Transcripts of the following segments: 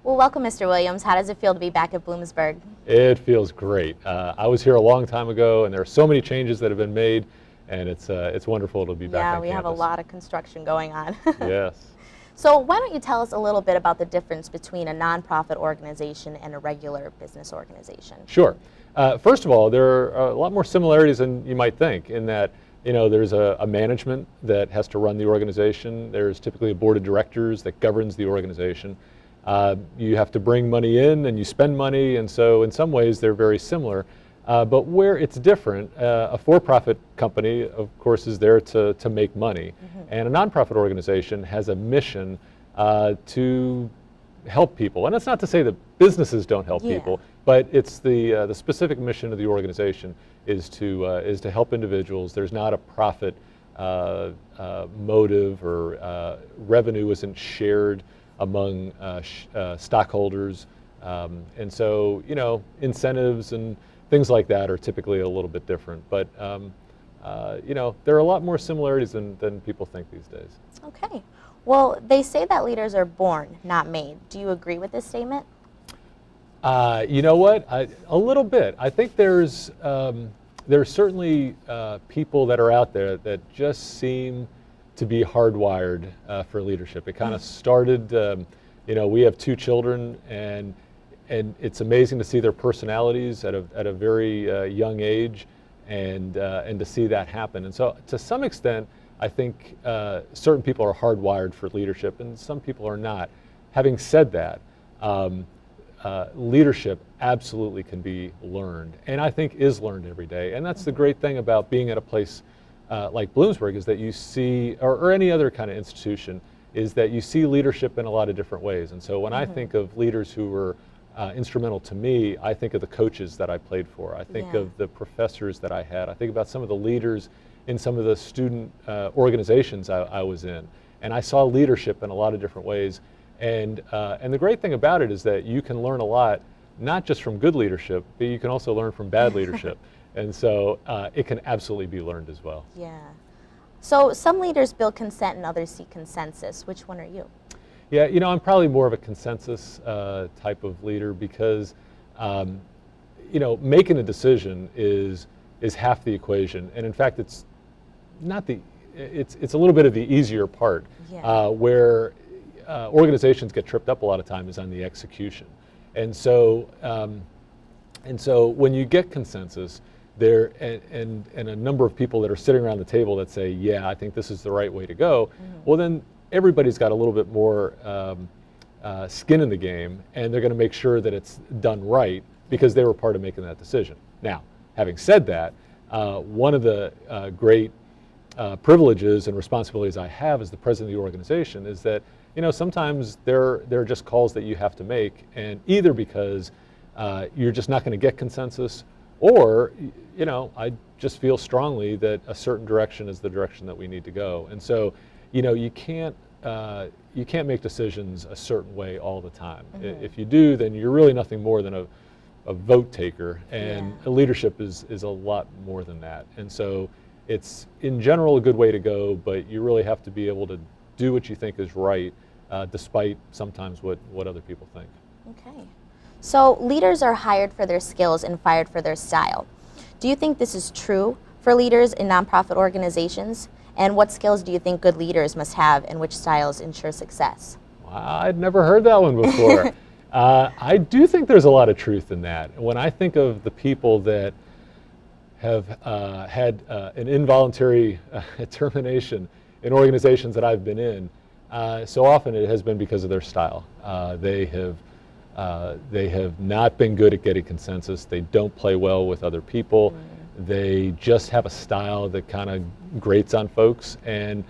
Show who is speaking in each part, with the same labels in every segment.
Speaker 1: Well, welcome, Mr. Williams. How does it feel to be back at Bloomsburg?
Speaker 2: It feels great. I was here a long time ago, and there are so many changes that have been made, and it's wonderful to be back on
Speaker 1: Yeah, we have a
Speaker 2: campus.
Speaker 1: lot of construction going on.
Speaker 2: Yes.
Speaker 1: So why don't you tell us a little bit about the difference between a nonprofit organization and a regular business organization?
Speaker 2: Sure. First of all, there are a lot more similarities than you might think in that, there's a management that has to run the organization. There's typically a board of directors that governs the organization. You have to bring money in and you spend money, and so in some ways they're very similar. But where it's different, a for-profit company, of course, is there to make money. And a nonprofit organization has a mission to help people. And that's not to say that businesses don't help people, but it's the specific mission of the organization is to help individuals. There's not a profit motive, or revenue isn't shared among stockholders. And so, incentives and things like that are typically a little bit different. But, there are a lot more similarities than people think these days.
Speaker 1: Okay. Well, they say that leaders are born, not made. Do you agree with this statement?
Speaker 2: You know what? A little bit. I think there's certainly people that are out there that just seem to be hardwired for leadership. It kind of started, we have 2 children, and it's amazing to see their personalities at a very young age, and to see that happen. And so, to some extent, I think certain people are hardwired for leadership, and some people are not. Having said that, leadership absolutely can be learned, and I think is learned every day. And that's the great thing about being at a place like Bloomsburg, is that you see, or any other kind of institution, is that you see leadership in a lot of different ways. And so when I think of leaders who were instrumental to me, I think of the coaches that I played for. I think of the professors that I had. I think about some of the leaders in some of the student organizations I was in. And I saw leadership in a lot of different ways. And the great thing about it is that you can learn a lot, not just from good leadership, but you can also learn from bad leadership. And so it can absolutely be learned as well.
Speaker 1: Yeah. So some leaders build consent and others seek consensus. Which one are you?
Speaker 2: Yeah, I'm probably more of a consensus type of leader, because making a decision is half the equation, and in fact, it's not it's a little bit of the easier part. Where organizations get tripped up a lot of time is on the execution, and so when you get consensus there, and a number of people that are sitting around the table that say, yeah, I think this is the right way to go, well, then everybody's got a little bit more skin in the game, and they're going to make sure that it's done right because they were part of making that decision. Now, having said that, one of the great privileges and responsibilities I have as the president of the organization is that, sometimes there are just calls that you have to make, and either because you're just not going to get consensus, or, I just feel strongly that a certain direction is the direction that we need to go. And so, you can't make decisions a certain way all the time. If you do, then you're really nothing more than a vote taker, and leadership is a lot more than that. And so it's in general a good way to go, but you really have to be able to do what you think is right, despite sometimes what other people think.
Speaker 1: Okay. So leaders are hired for their skills and fired for their style. Do you think this is true for leaders in nonprofit organizations? And what skills do you think good leaders must have, and which styles ensure success?
Speaker 2: I'd never heard that one before. I do think there's a lot of truth in that. When I think of the people that have had an involuntary termination in organizations that I've been in, so often it has been because of their style. They have not been good at getting consensus. They don't play well with other people. They just have a style that kind of grates on folks. And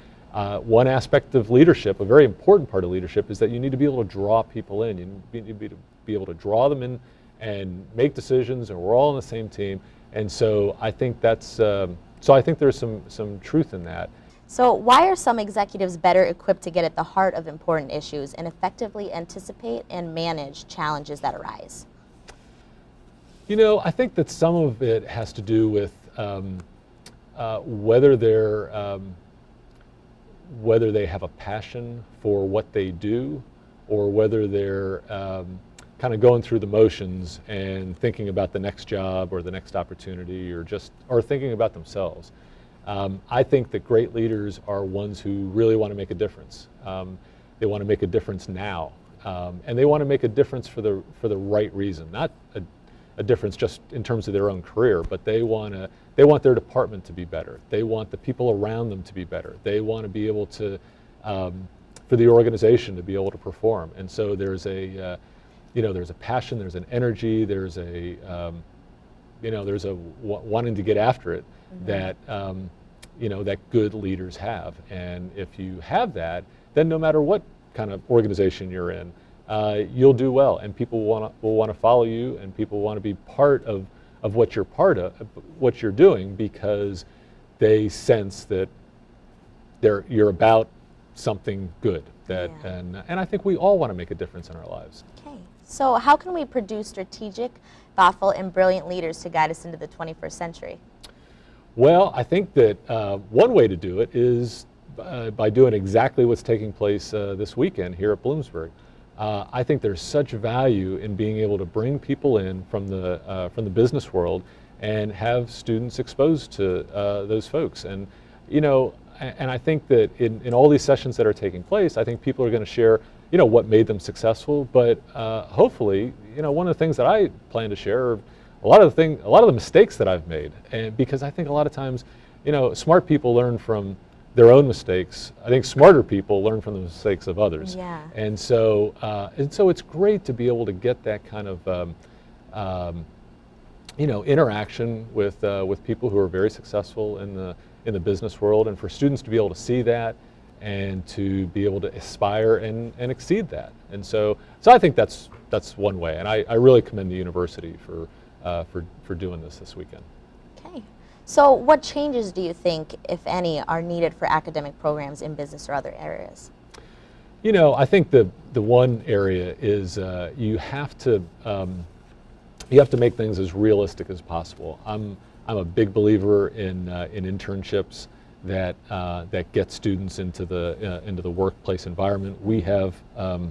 Speaker 2: one aspect of leadership, a very important part of leadership, is that you need to be able to draw people in. You need to be able to draw them in and make decisions, and we're all on the same team. And so I think that's I think there's some truth in that.
Speaker 1: So why are some executives better equipped to get at the heart of important issues and effectively anticipate and manage challenges that arise?
Speaker 2: I think that some of it has to do with whether they have a passion for what they do, or whether they're kind of going through the motions and thinking about the next job or the next opportunity, or thinking about themselves. I think that great leaders are ones who really want to make a difference. They want to make a difference now, and they want to make a difference for the right reason, not a difference just in terms of their own career, but they want their department to be better. They want the people around them to be better. They want to be able to, for the organization to be able to perform. And so there's a passion, there's an energy, there's a wanting to get after it that that good leaders have. And if you have that, then no matter what kind of organization you're in, you'll do well, and people will want to follow you, and people want to be part of what you're what you're doing, because they sense that you're about something good. And I think we all want to make a difference in our lives.
Speaker 1: Okay, so how can we produce strategic, thoughtful, and brilliant leaders to guide us into the 21st century?
Speaker 2: Well, I think that one way to do it is by doing exactly what's taking place this weekend here at Bloomsburg. I think there's such value in being able to bring people in from the business world and have students exposed to those folks. And and I think that in all these sessions that are taking place, I think people are going to share what made them successful. But hopefully, one of the things that I plan to share are a lot of the mistakes that I've made, and because I think a lot of times, smart people learn from their own mistakes. I think smarter people learn from the mistakes of others.
Speaker 1: Yeah.
Speaker 2: And so it's great to be able to get that kind of interaction with people who are very successful in the business world, and for students to be able to see that and to be able to aspire and exceed that. And so I think that's one way, and I really commend the university for doing this weekend.
Speaker 1: Okay. So what changes do you think, if any, are needed for academic programs in business or other areas?
Speaker 2: I think the one area is you have to make things as realistic as possible. I'm a big believer in internships that get students into the workplace environment. We have a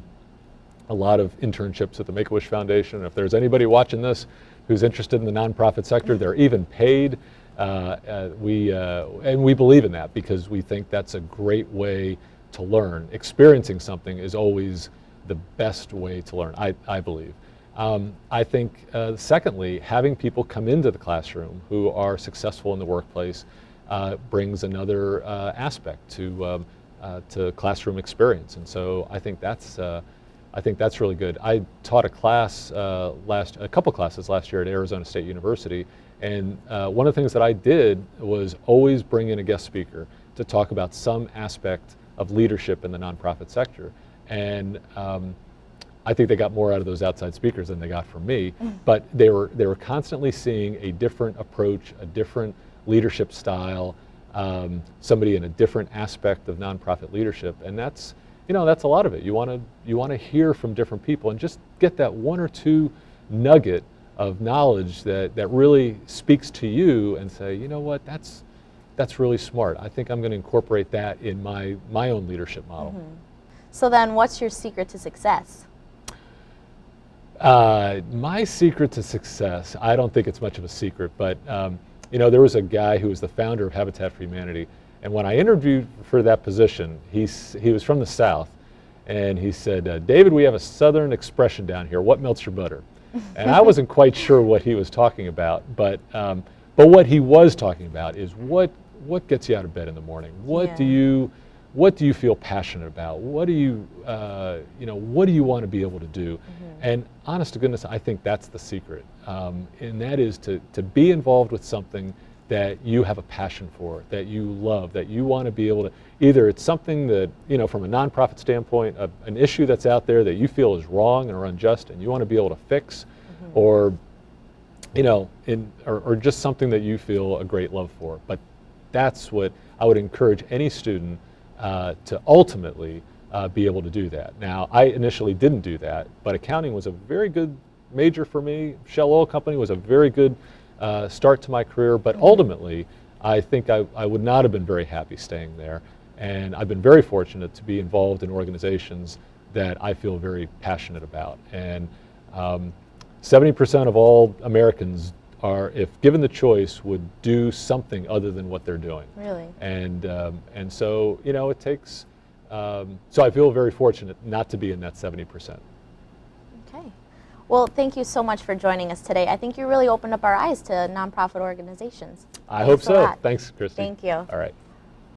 Speaker 2: lot of internships at the Make-A-Wish Foundation. If there's anybody watching this who's interested in the nonprofit sector, they're even paid. And we believe in that because we think that's a great way to learn. Experiencing something is always the best way to learn, I believe. I think, secondly, having people come into the classroom who are successful in the workplace brings another aspect to classroom experience, and so I think that's really good. I taught a couple classes last year at Arizona State University, and one of the things that I did was always bring in a guest speaker to talk about some aspect of leadership in the nonprofit sector, and I think they got more out of those outside speakers than they got from me, but they were constantly seeing a different approach, a different leadership style, somebody in a different aspect of nonprofit leadership, and that's a lot of it. You want to hear from different people and just get that one or two nugget of knowledge that really speaks to you and say, you know what, that's really smart. I think I'm going to incorporate that in my own leadership model.
Speaker 1: Mm-hmm. So then, what's your secret to success?
Speaker 2: My secret to success, I don't think it's much of a secret, but there was a guy who was the founder of Habitat for Humanity, and when I interviewed for that position, he was from the South, and he said, David, we have a Southern expression down here, what melts your butter? And I wasn't quite sure what he was talking about, but what he was talking about is what gets you out of bed in the morning? What do you feel passionate about? What do you want to be able to do? Mm-hmm. And honest to goodness, I think that's the secret, and that is to be involved with something that you have a passion for, that you love, that you want to be able to, either it's something that, from a nonprofit standpoint, an issue that's out there that you feel is wrong or unjust and you want to be able to fix, mm-hmm. or just something that you feel a great love for. But that's what I would encourage any student to ultimately be able to do that. Now, I initially didn't do that, but accounting was a very good major for me. Shell Oil Company was a very good start to my career, but ultimately, I think I would not have been very happy staying there. And I've been very fortunate to be involved in organizations that I feel very passionate about. And 70% of all Americans are, if given the choice, would do something other than what they're doing.
Speaker 1: Really?
Speaker 2: And so, you know, it takes, so I feel very fortunate not to be in that 70%.
Speaker 1: Okay. Well, thank you so much for joining us today. I think you really opened up our eyes to nonprofit organizations.
Speaker 2: I hope
Speaker 1: Thanks a
Speaker 2: so.
Speaker 1: lot.
Speaker 2: Thanks, Christy.
Speaker 1: Thank you.
Speaker 2: All right.